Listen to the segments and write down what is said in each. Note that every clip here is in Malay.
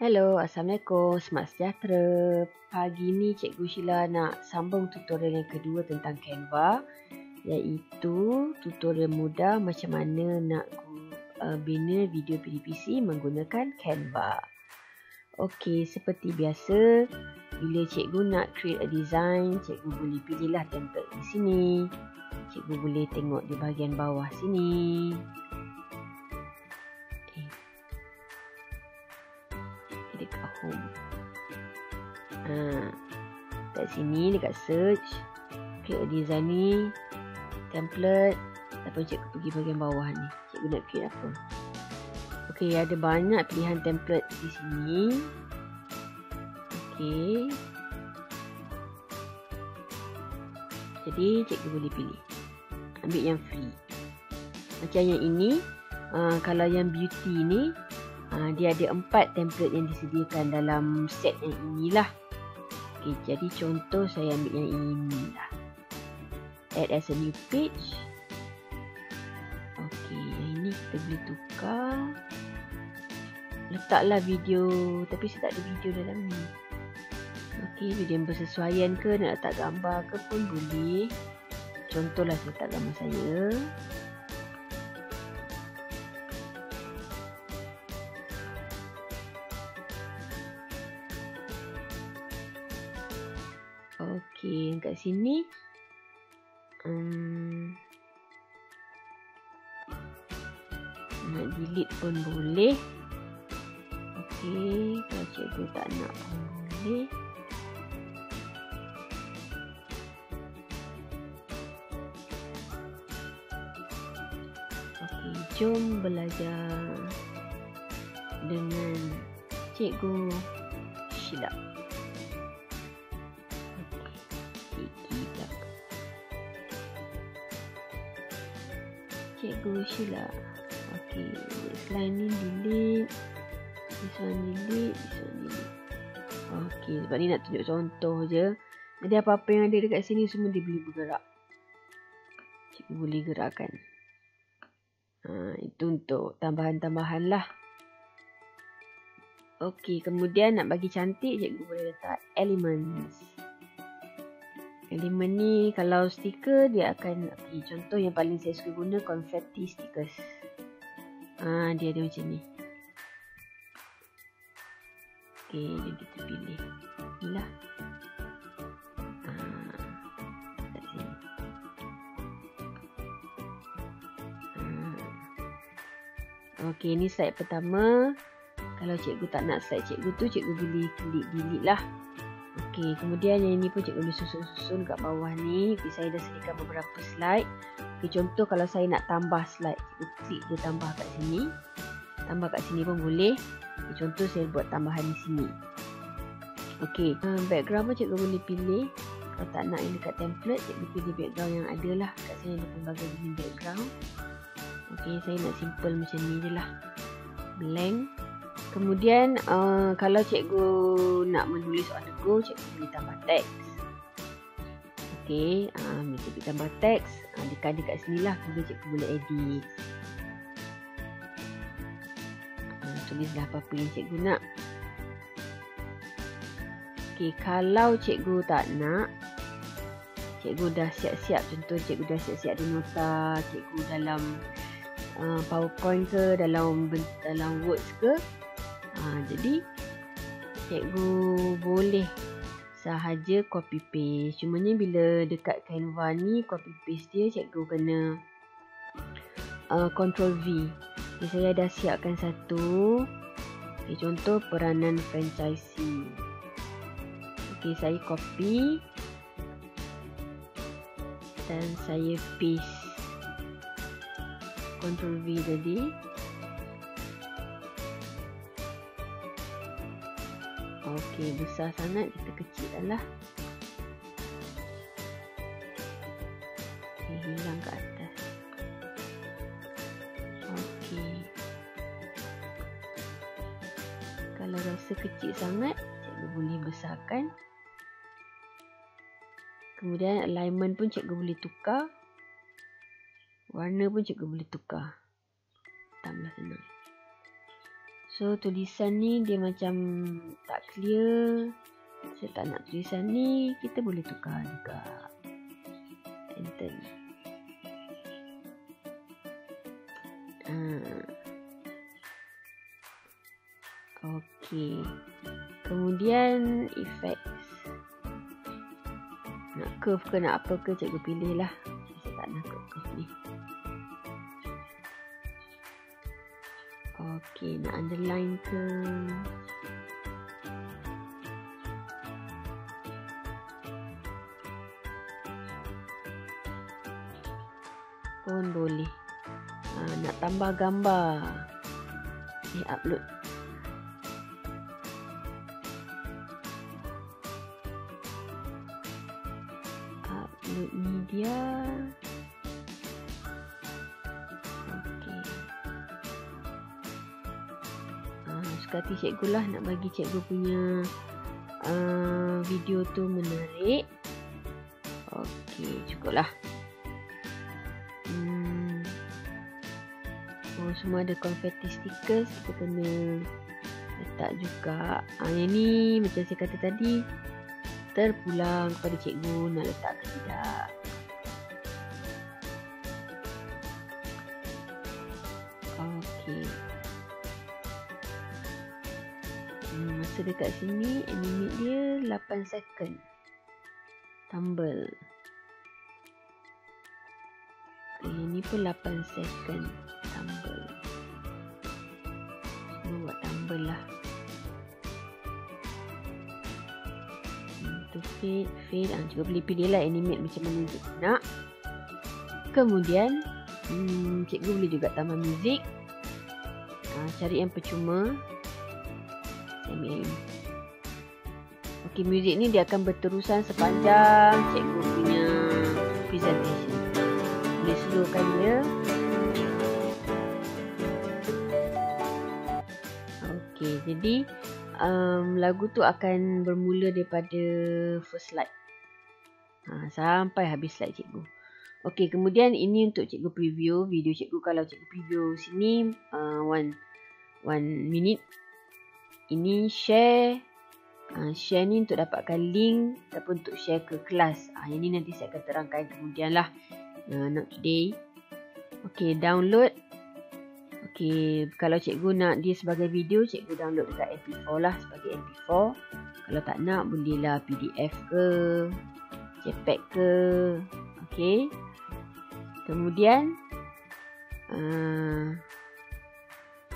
Halo, Assalamualaikum. Selamat sejahtera. Pagi ni Cikgu Sheila nak sambung tutorial yang kedua tentang Canva, iaitu tutorial mudah macam mana nak bina video PDPC menggunakan Canva. Okey, seperti biasa, bila cikgu nak create a design, cikgu boleh pilihlah template di sini. Cikgu boleh tengok di bahagian bawah sini. Dekat home. Dekat sini, dekat search, klik design ni, template, ataupun cikgu pergi bahagian bawah ni. Cikgu nak create apa? Okey, ada banyak pilihan template di sini. Okey. Jadi cikgu boleh pilih. Ambil yang free. Macam yang ini, kalau yang beauty ni, dia ada 4 template yang disediakan dalam set yang inilah. Okay, jadi contoh saya ambil yang inilah. Add as a new page. Okay, yang ini kita boleh tukar. Letaklah video, tapi saya tak ada video dalam ni. Okay, video yang bersesuaian ke, nak letak gambar ke pun boleh. Contohlah saya letak gambar saya. Okey, kat sini nak delete pun boleh. Okey, kalau cikgu tak nak pun boleh. Okey, jom belajar dengan Cikgu Sheila. Cikgu Sheila. Okey, slide ni delete. This one delete, this one delete. Okey, sebab ni nak tunjuk contoh je. Jadi apa-apa yang ada dekat sini semua dia boleh bergerak. Cikgu boleh gerakkan. Itu untuk tambahan-tambahan lah. Okey, kemudian nak bagi cantik, cikgu boleh letak elements. Elemen ni kalau stiker dia akan contoh yang paling saya suka guna confetti stickers. Dia ada macam ni. Okey, jadi kita pilih. Inilah. Kat sini. Okey, ni slide pertama. Kalau cikgu tak nak slide cikgu tu, cikgu boleh klik delete lah. Okey, kemudian yang ini pun cikgu boleh susun-susun kat bawah ni. Okay, saya dah sediakan beberapa slide. Okey, contoh kalau saya nak tambah slide, cikgu klik je tambah kat sini. Tambah kat sini pun boleh. Okay, contoh saya buat tambahan di sini. Okey, background pun cikgu boleh pilih. Kalau tak nak yang dekat template, cikgu pilih background yang ada lah. Kat sini ada pelbagai jenis background. Okey, saya nak simple macam ni je lah. Blank. Kemudian kalau cikgu nak menulis on the go, cikgu boleh tambah teks. Okey, bila cikgu tambah teks, dekat sini lah, kemudian cikgu boleh edit. Tulislah apa-apa yang cikgu nak. Okey, kalau cikgu tak nak, cikgu dah siap-siap, contoh cikgu dah siap-siap ada nota, cikgu dalam PowerPoint ke, dalam Words ke. Jadi cikgu boleh sahaja copy paste. Cumanya bila dekat Canva ni copy paste dia, cikgu kena Ctrl V. Okay, saya dah siapkan satu. Okay, contoh peranan franchisee. Okay, saya copy dan saya paste. Ctrl V tadi. Okey, besar sangat, kita kecilkan lah. Okay, hilang ke atas. Okey. Kalau rasa kecil sangat, cikgu boleh besarkan. Kemudian alignment pun cikgu boleh tukar. Warna pun cikgu boleh tukar. Tambah senang. So tulisan ni dia macam tak clear. Saya tak nak tulisan ni, kita boleh tukar juga. Enter. Okey. Kemudian effects. Nak curve ke nak apa ke cikgu pilih lah. Saya tak nak curve ni. Okey, nak underline ke. Pun boleh. Nak tambah gambar. Upload. Upload media. Okey. Suka hati cikgu lah nak bagi cikgu punya video tu menarik. Okey, cukup lah. Semua ada confetti stickers, kita kena letak juga. Yang ni macam saya kata tadi, terpulang kepada cikgu nak letak ke tidak. Okey. Masa dekat sini animate dia 8 second. Tumble. Ini pun 8 second. Tumble. Semua buat tumble lah. Tu fade. Cikgu boleh pilih lah animate macam mana cikgu nak. Kemudian cikgu boleh juga tambah muzik. Cari yang percuma. Saya ambil ini. Okey, muzik ni dia akan berterusan sepanjang cikgu punya presentation. Boleh slowkan dia. Okey, jadi lagu tu akan bermula daripada first slide sampai habis slide cikgu. Okey, kemudian ini untuk cikgu preview video cikgu. Kalau cikgu preview sini 1 minute. Ini share. Share ni untuk dapatkan link ataupun untuk share ke kelas. Yang ni nanti saya akan terangkan kemudian lah. Not today. Okey, download. Okey, kalau cikgu nak dia sebagai video, cikgu download dekat MP4 lah sebagai MP4. Kalau tak nak, bolehlah PDF ke, JPEG ke. Okey. Kemudian,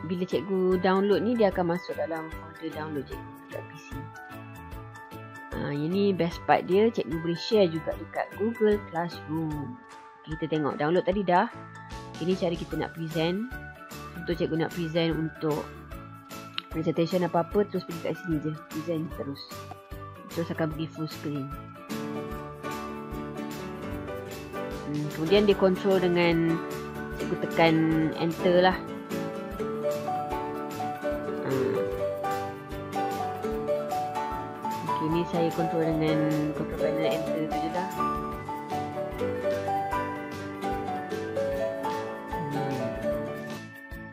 bila cikgu download ni, dia akan masuk dalam folder download cikgu dekat PC. Yang ni best part dia, cikgu boleh share juga dekat Google Classroom. Okay, kita tengok download tadi dah. Ini cara kita nak present. Contoh cikgu nak present untuk presentation apa-apa, terus pergi kat sini je. Present terus. Terus akan pergi full screen. Kemudian dia control dengan cikgu tekan enter lah. Okay, ni saya control dengan control panel enter tu je lah.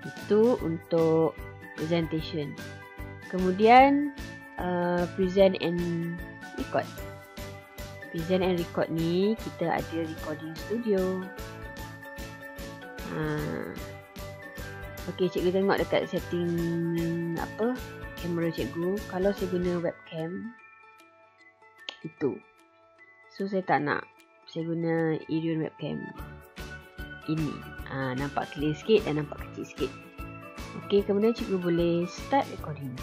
Itu untuk presentation. Kemudian present and record. Present and record ni kita ada recording studio. Okey, cikgu tengok dekat setting kamera cikgu. Kalau saya guna webcam itu. So saya tak nak. Saya guna Irion webcam. Ini. Nampak clear sikit dan nampak kecil sikit. Okey, kemudian cikgu boleh start recording.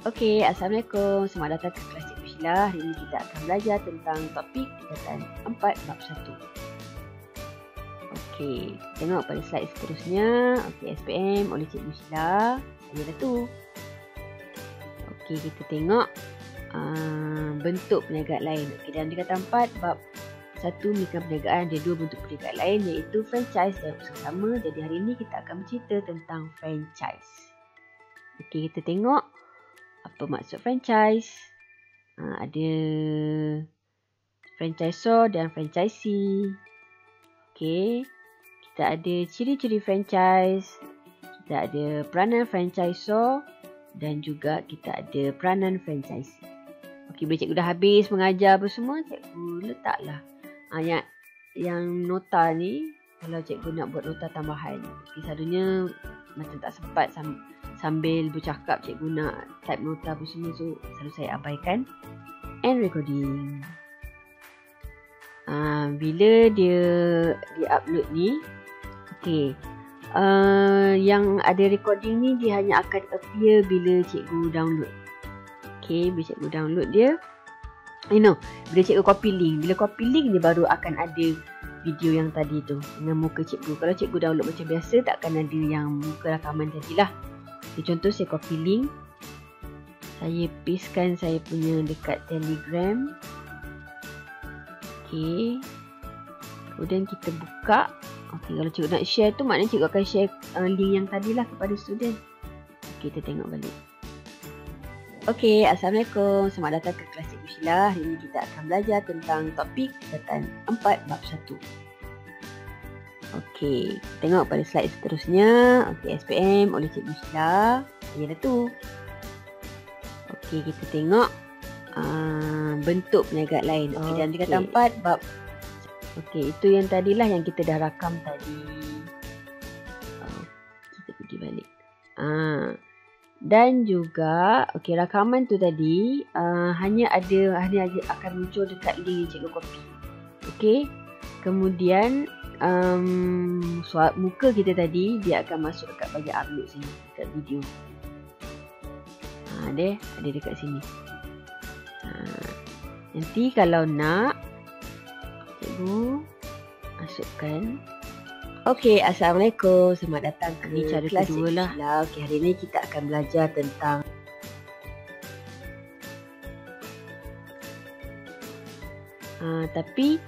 Okey, Assalamualaikum. Selamat datang ke kelas Cikgu Sheila. Hari ini kita akan belajar tentang topik tingkatan 4 bab 1. Okey, tengok pada slide seterusnya. Okey, SPM oleh Cikgu Sheila. Saya dah tu. Okey, kita tengok bentuk perniagaan lain. Okey, dalam tingkatan 4 bab 1 merupakan perniagaan, ada 2 bentuk perniagaan lain iaitu franchise dan usaha sama. Jadi hari ini kita akan bercerita tentang franchise. Okey, kita tengok apa maksud franchise. Ada franchisor dan franchisee. Okey, kita kita ada ciri-ciri franchise, kita ada peranan franchisor dan juga kita ada peranan franchisee. Okey, bila cikgu dah habis mengajar apa semua, cikgu letaklah yang nota ni. Kalau cikgu nak buat nota tambahan, selalunya macam tak sempat sambil bercakap cikgu nak type nota apa semua, so selalu saya abaikan. And recording. Bila dia upload ni, okey, yang ada recording ni dia hanya akan appear bila cikgu download. Okey, bila cikgu download dia, bila cikgu copy link, dia baru akan ada video yang tadi tu dengan muka cikgu. Kalau cikgu download macam biasa, takkan ada yang muka rakaman tadilah. Okay, contoh saya copy link, saya pastekan saya punya dekat Telegram. Okay, kemudian kita buka. Okay, kalau cikgu nak share tu, maknanya cikgu akan share link yang tadilah kepada student. Okay, kita tengok balik. Okay, Assalamualaikum. Selamat datang ke kelas Cikgu Sheila. Hari ini kita akan belajar tentang topik tingkatan 4 bab 1. Okay, tengok pada slide seterusnya. Okay, SPM oleh Cikgu Sheila. Ialah tu. Okay, kita tengok bentuk perniagaan lain. Okay, dalam tingkatan 4 bab. Okay, itu yang tadilah yang kita dah rakam tadi. Kita pergi balik. Dan juga, okey, rakaman tu tadi hanya akan muncul dekat link yang cikgu copy. Okey. Kemudian muka kita tadi dia akan masuk dekat bahagian upload sini, dekat video. Ada dekat sini. Nanti kalau nak, cikgu masukkan. Okey, Assalamualaikum. Selamat datang ke cara kedua lah. Okey, hari ni kita akan belajar tentang tapi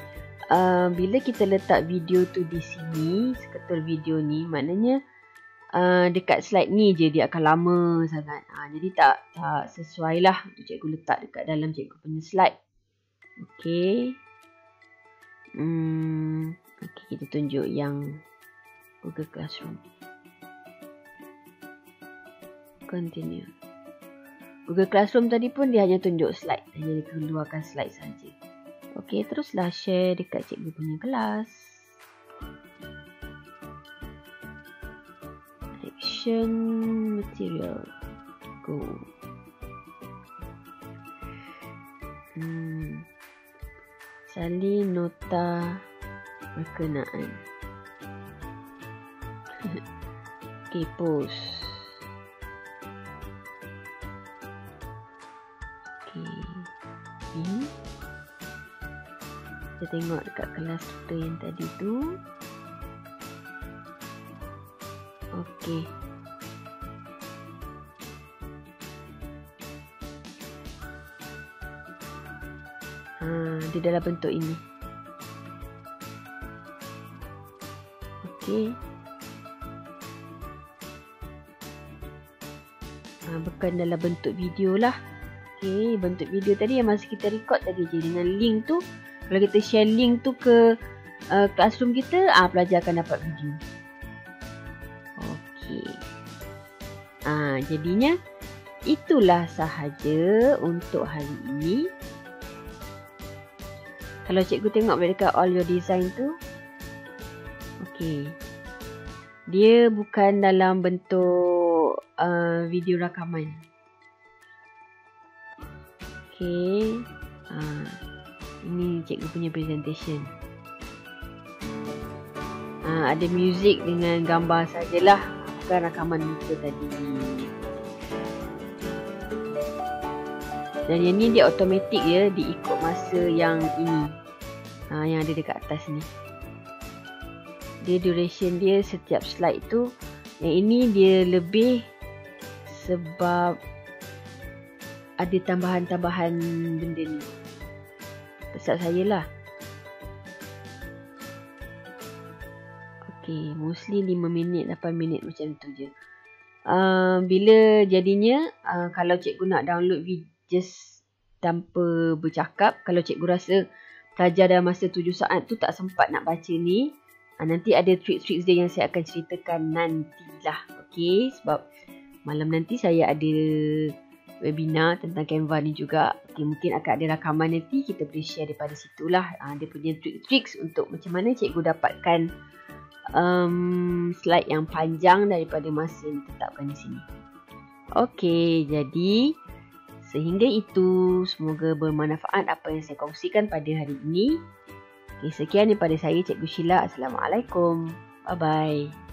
bila kita letak video tu di sini, seketul video ni, maknanya dekat slide ni je dia akan lama sangat. Jadi tak sesuai lah untuk cikgu letak dekat dalam cikgu punya slide. Okey. Okey, kita tunjuk yang Google Classroom. Continue. Google Classroom tadi pun dia hanya tunjuk slide, hanya dia keluarkan slide saja. Okey, teruslah share dekat cikgu punya kelas. Action material. Go. Salin nota berkenaan. Okay, post. Okay. Kita tengok dekat kelas kita yang tadi tu. Okay. Dia dalam bentuk ini. Okey. Bukan dalam bentuk video lah. Okey, bentuk video tadi yang masa kita record tadi je dengan link tu. Kalau kita share link tu ke classroom kita, pelajar akan dapat video. Okey. Jadinya itulah sahaja untuk hari ini. Kalau cikgu tengok dekat all your design tu, okey, dia bukan dalam bentuk video rakaman. Okey, ini cikgu punya presentation. Ada music dengan gambar sajalah, bukan rakaman muka tadi. Dan yang ni dia automatik ya, dia ikut masa yang ini. Yang ada dekat atas ni. Dia duration dia setiap slide tu. Yang ini dia lebih sebab ada tambahan-tambahan benda ni. Pesat saya lah. Okay, mostly 5 minit, 8 minit macam tu je. Bila jadinya, kalau cikgu nak download video just tanpa bercakap, kalau cikgu rasa pelajar dalam masa 7 saat tu tak sempat nak baca ni, Nanti ada trik-trik dia yang saya akan ceritakan nantilah. Okey, sebab malam nanti saya ada webinar tentang Canva ni juga. Okay, mungkin akan ada rakaman nanti, kita boleh share daripada situlah. Dia punya trik-trik untuk macam mana cikgu dapatkan slide yang panjang daripada masa yang ditetapkan di sini. Okey, jadi sehingga itu, semoga bermanfaat apa yang saya kongsikan pada hari ini. Okay, sekian daripada saya, Cikgu Sheila. Assalamualaikum. Bye-bye.